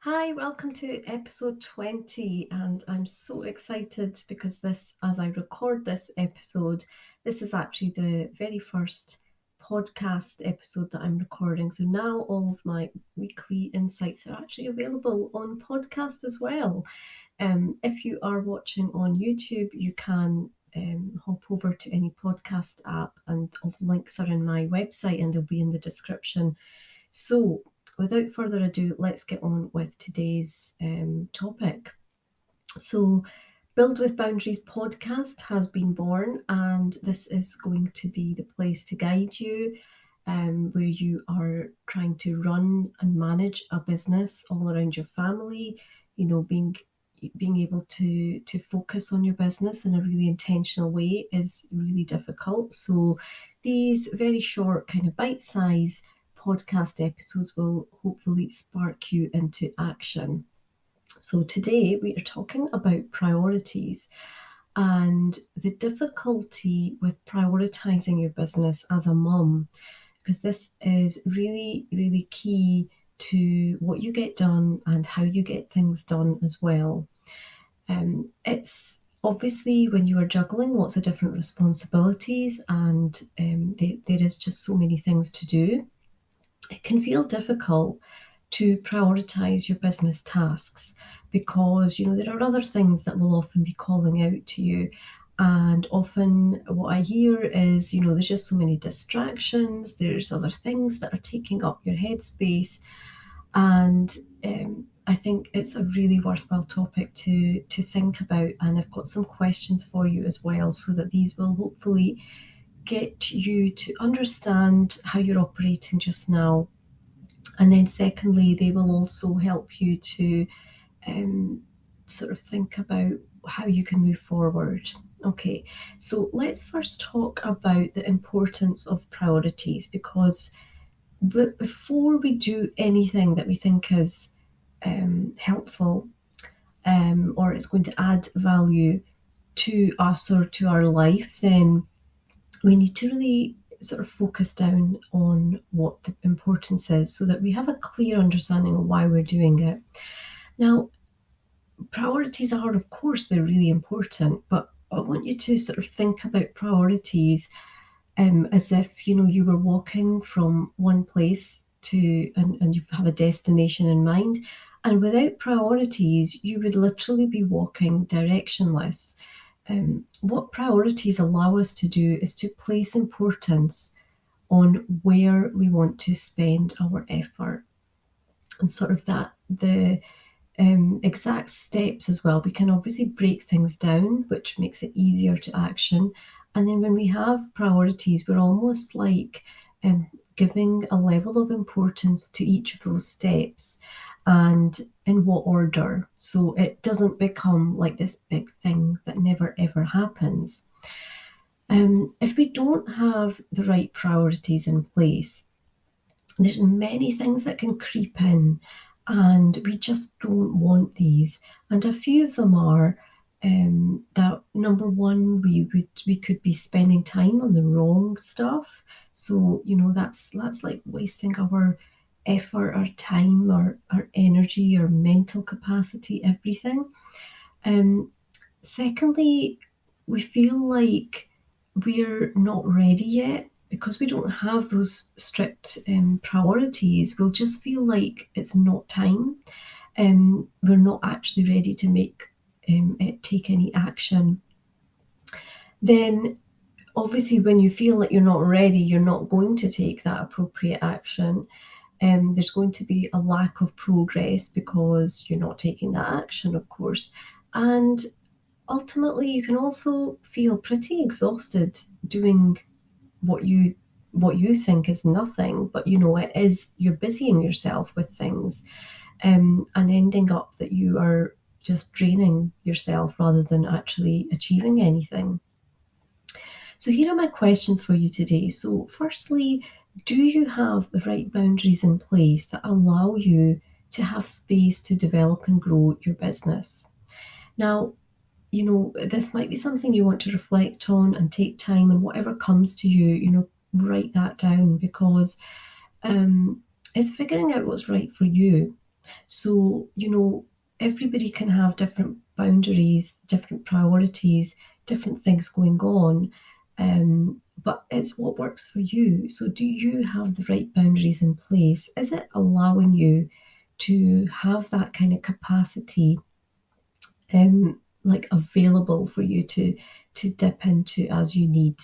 Hi, welcome to episode 20, and I'm so excited because as I record this episode, this is actually the very first podcast episode that I'm recording. So now all of my weekly insights are actually available on podcast as well. If you are watching on YouTube, you can hop over to any podcast app, and all the links are in my website and they'll be in the description. So, without further ado, let's get on with today's topic. So, Build with Boundaries podcast has been born, and this is going to be the place to guide you where you are trying to run and manage a business all around your family, being able to focus on your business in a really intentional way is really difficult. So these very short kind of bite-size podcast episodes will hopefully spark you into action. So today we are talking about priorities and the difficulty with prioritizing your business as a mum, because this is really, really key to what you get done and how you get things done as well. It's obviously when you are juggling lots of different responsibilities and there is just so many things to do, it can feel difficult to prioritize your business tasks because there are other things that will often be calling out to you. And often what I hear is there's just so many distractions, there's other things that are taking up your headspace. And I think it's a really worthwhile topic to think about, and I've got some questions for you as well, so that these will hopefully get you to understand how you're operating just now. And then secondly, they will also help you to sort of think about how you can move forward. Okay, so let's first talk about the importance of priorities, because before we do anything that we think is helpful or it's going to add value to us or to our life, then we need to really sort of focus down on what the importance is so that we have a clear understanding of why we're doing it. Now, priorities are, of course, they're really important, but I want you to sort of think about priorities as if you were walking from one place to and you have a destination in mind, and without priorities you would literally be walking directionless. What priorities allow us to do is to place importance on where we want to spend our effort, and sort of that the exact steps as well. We can obviously break things down, which makes it easier to action. And then when we have priorities, we're almost like giving a level of importance to each of those steps and in what order. So it doesn't become like this big thing that never ever happens. If we don't have the right priorities in place, there's many things that can creep in, and we just don't want these. And a few of them are that number one, we could be spending time on the wrong stuff. So that's like wasting our effort, our time, our energy, our mental capacity, everything. Secondly, we feel like we're not ready yet because we don't have those strict priorities. We'll just feel like it's not time. We're not actually ready to take any action. Then obviously when you feel like you're not ready, you're not going to take that appropriate action. There's going to be a lack of progress because you're not taking that action, of course. And ultimately, you can also feel pretty exhausted doing what you think is nothing, but it is, you're busying yourself with things, and ending up that you are just draining yourself rather than actually achieving anything. So here are my questions for you today. So firstly, do you have the right boundaries in place that allow you to have space to develop and grow your business? Now, this might be something you want to reflect on and take time, and whatever comes to you, write that down, because it's figuring out what's right for you. So, everybody can have different boundaries, different priorities, different things going on. But it's what works for you. So, do you have the right boundaries in place? Is it allowing you to have that kind of capacity, like available for you to dip into as you need?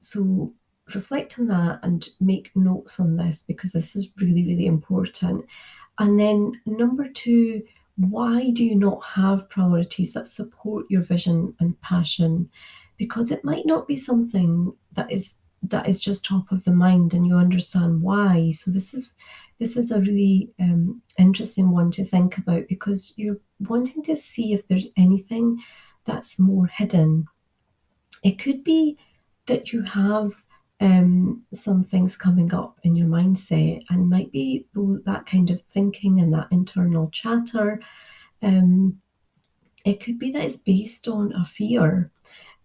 So reflect on that and make notes on this, because this is really, really important. And then number two, why do you not have priorities that support your vision and passion? Because it might not be something that is just top of the mind, and you understand why. So this is a really interesting one to think about, because you're wanting to see if there's anything that's more hidden. It could be that you have some things coming up in your mindset, and might be that kind of thinking and that internal chatter. Um, it could be that it's based on a fear.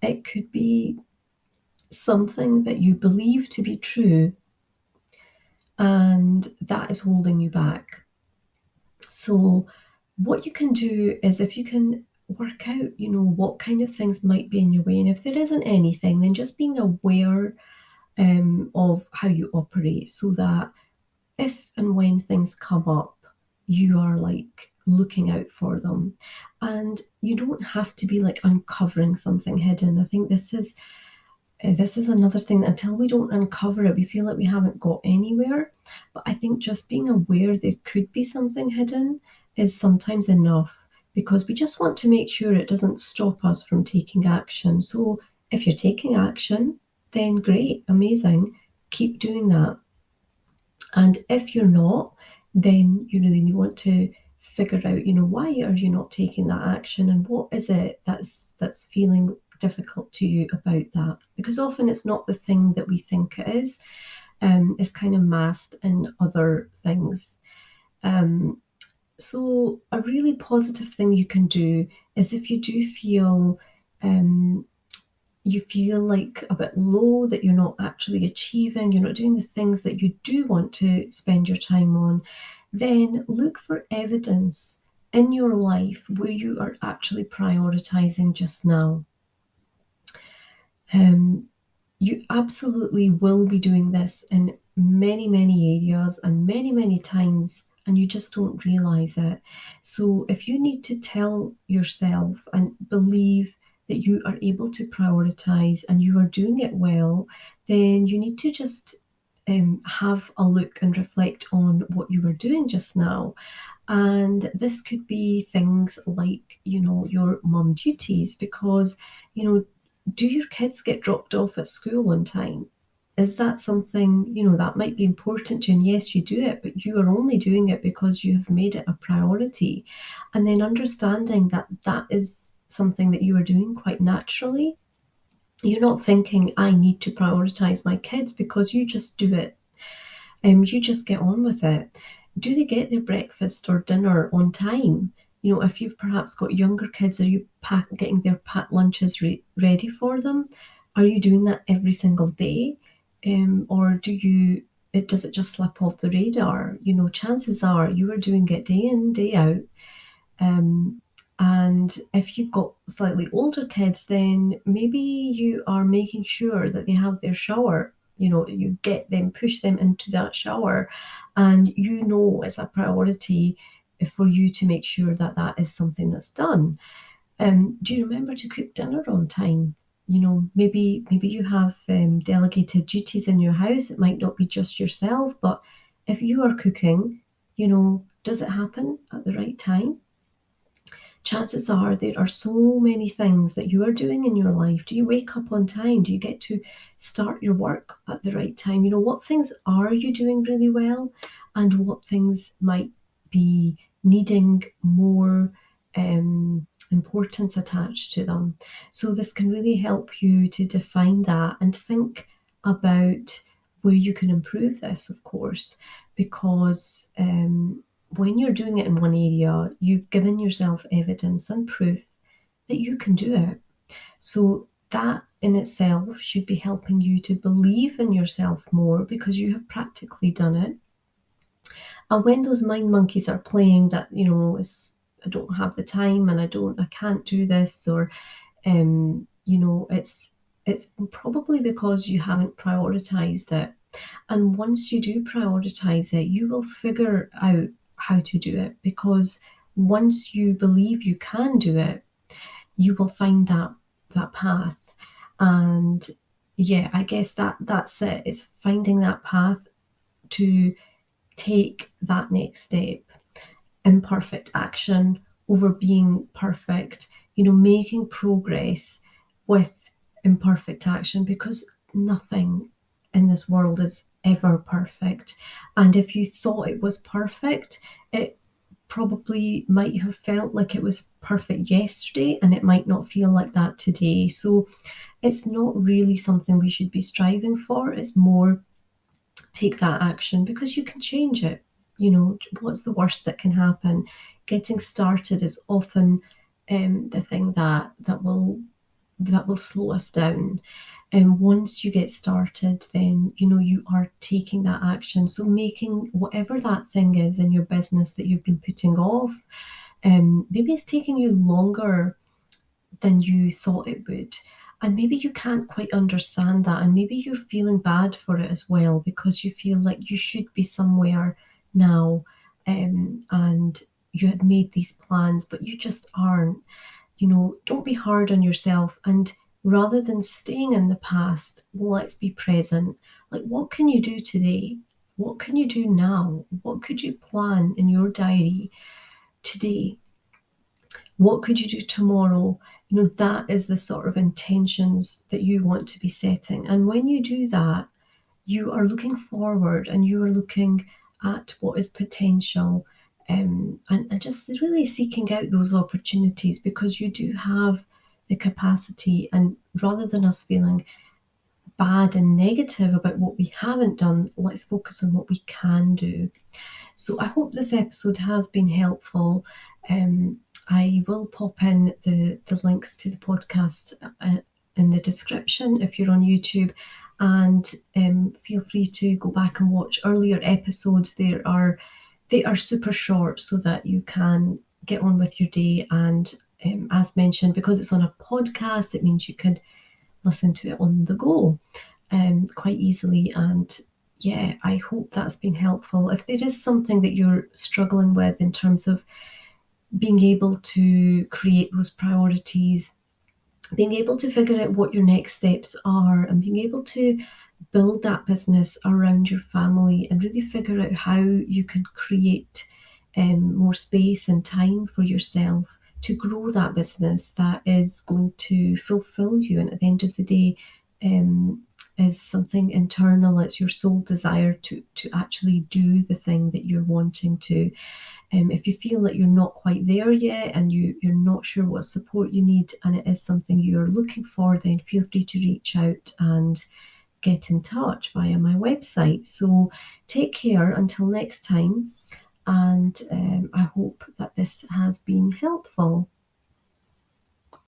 It could be something that you believe to be true, and that is holding you back. So, what you can do is, if you can work out, what kind of things might be in your way, and if there isn't anything, then just being aware of how you operate, so that if and when things come up, you are like looking out for them. And you don't have to be like uncovering something hidden. I think this is another thing, that until we don't uncover it, we feel like we haven't got anywhere. But I think just being aware there could be something hidden is sometimes enough, because we just want to make sure it doesn't stop us from taking action. So if you're taking action, then great, amazing, keep doing that. And if you're not, then you really want to figure out, why are you not taking that action, and what is it that's feeling difficult to you about that? Because often it's not the thing that we think it is. It's kind of masked in other things. So a really positive thing you can do is, if you do feel you feel like a bit low, that you're not actually achieving, you're not doing the things that you do want to spend your time on, then look for evidence in your life where you are actually prioritizing just now. Um, you absolutely will be doing this in many, many areas and many, many times, and you just don't realize it. So, if you need to tell yourself and believe that you are able to prioritize and you are doing it well, then you need to just have a look and reflect on what you were doing just now. And this could be things like, your mum duties, because, do your kids get dropped off at school on time? Is that something, that might be important to you? And yes, you do it, but you are only doing it because you have made it a priority. And then understanding that that is something that you are doing quite naturally. You're not thinking, I need to prioritize my kids, because you just do it. You just get on with it. Do they get their breakfast or dinner on time? If you've perhaps got younger kids, are you getting their packed lunches ready for them? Are you doing that every single day? Or does it just slip off the radar? Chances are you are doing it day in, day out. Um, and if you've got slightly older kids, then maybe you are making sure that they have their shower. You get them, push them into that shower, and it's a priority for you to make sure that that is something that's done. Do you remember to cook dinner on time? Maybe you have delegated duties in your house. It might not be just yourself, but if you are cooking, does it happen at the right time? Chances are there are so many things that you are doing in your life. Do you wake up on time? Do you get to start your work at the right time? What things are you doing really well, and what things might be needing more importance attached to them? So, this can really help you to define that and think about where you can improve this, of course, because when you're doing it in one area, you've given yourself evidence and proof that you can do it. So that in itself should be helping you to believe in yourself more, because you have practically done it. And when those mind monkeys are playing that, I don't have the time and I can't do this, or it's probably because you haven't prioritized it. And once you do prioritize it, you will figure out how to do it, because once you believe you can do it, you will find that path. And yeah, I guess that's it. It's finding that path to take that next step. Imperfect action over being perfect, making progress with imperfect action, because nothing in this world is ever perfect. And if you thought it was perfect, it probably might have felt like it was perfect yesterday, and it might not feel like that today. So it's not really something we should be striving for. It's more, take that action, because you can change it. What's the worst that can happen? Getting started is often the thing that will slow us down. And once you get started, then you are taking that action. So making whatever that thing is in your business that you've been putting off, maybe it's taking you longer than you thought it would. And maybe you can't quite understand that. And maybe you're feeling bad for it as well, because you feel like you should be somewhere now. And you had made these plans, but you just aren't. Don't be hard on yourself. And rather than staying in the past, let's be present. Like, what can you do today? What can you do now? What could you plan in your diary today? What could you do tomorrow? That is the sort of intentions that you want to be setting. And when you do that, you are looking forward and you are looking at what is potential, and just really seeking out those opportunities, because you do have the capacity. And rather than us feeling bad and negative about what we haven't done, let's focus on what we can do. So I hope this episode has been helpful. I will pop in the links to the podcast in the description if you're on YouTube, and feel free to go back and watch earlier episodes. They are super short, so that you can get on with your day. And as mentioned, because it's on a podcast, it means you can listen to it on the go quite easily. And yeah, I hope that's been helpful. If there is something that you're struggling with in terms of being able to create those priorities, being able to figure out what your next steps are, and being able to build that business around your family, and really figure out how you can create more space and time for yourself to grow that business that is going to fulfill you, and at the end of the day is something internal. It's your sole desire to actually do the thing that you're wanting to. If you feel that you're not quite there yet, and you're not sure what support you need, and it is something you're looking for, then feel free to reach out and get in touch via my website. So take care until next time, and I hope that this has been helpful.